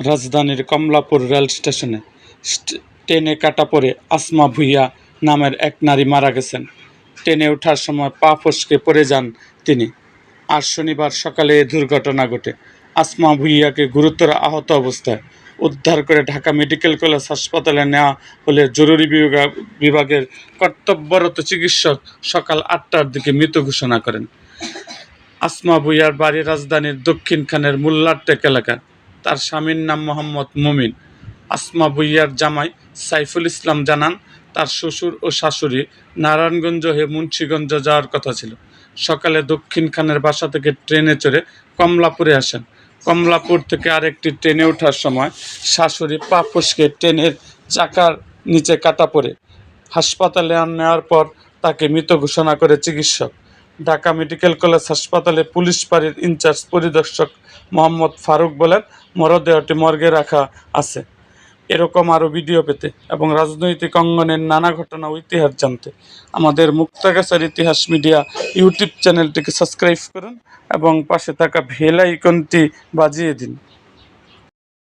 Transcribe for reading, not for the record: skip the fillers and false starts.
রাজধানীর কমলাপুর রেল স্টেশনে ট্রেনে কাটা পড়ে আসমা ভূঁইয়া নামের এক নারী মারা গেছেন। ট্রেনে ওঠার সময় পা ফসকে পড়ে যান তিনি। আজ শনিবার সকালে এ দুর্ঘটনা ঘটে। আসমা ভূঁইয়াকে গুরুতর আহত অবস্থায় উদ্ধার করে ঢাকা মেডিকেল কলেজ হাসপাতালে নেওয়া হলে জরুরি বিভাগের কর্তব্যরত চিকিৎসক সকাল ৮টার দিকে মৃত ঘোষণা করেন। আসমা ভূঁইয়ার বাড়ি রাজধানীর দক্ষিণখানের মোল্লারটেক এলাকায়। তার স্বামীর নাম মোহাম্মদ মুমিন। আসমা ভূঁইয়ার জামাই সাইফুল ইসলাম জানান, তার শ্বশুর ও শাশুড়ি নারায়ণগঞ্জ হয়ে মুন্সিগঞ্জ যাওয়ার কথা ছিল। সকালে দক্ষিণখানের বাসা থেকে ট্রেনে চড়ে কমলাপুরে আসেন। কমলাপুর থেকে আরেকটি ট্রেনে ওঠার সময় শাশুড়ি পা ফসকে ট্রেনের চাকার নিচে কাটা পড়ে হাসপাতালে নেওয়ার পর তাকে মৃত ঘোষণা করে চিকিৎসক। ঢাকা মেডিকেল কলেজ হাসপাতালে পুলিশ ফাঁড়ির ইনচার্জ পরিদর্শক মোহাম্মদ ফারুক বলেন, মরদেহটি মর্গে রাখা আছে। এরকম আরও ভিডিও পেতে এবং রাজনৈতিক অঙ্গনের নানা ঘটনা ও ইতিহাস জানতে আমাদের মুক্তাগাছার ইতিহাস মিডিয়া ইউটিউব চ্যানেলটিকে সাবস্ক্রাইব করুন এবং পাশে থাকা বেল আইকনটি বাজিয়ে দিন।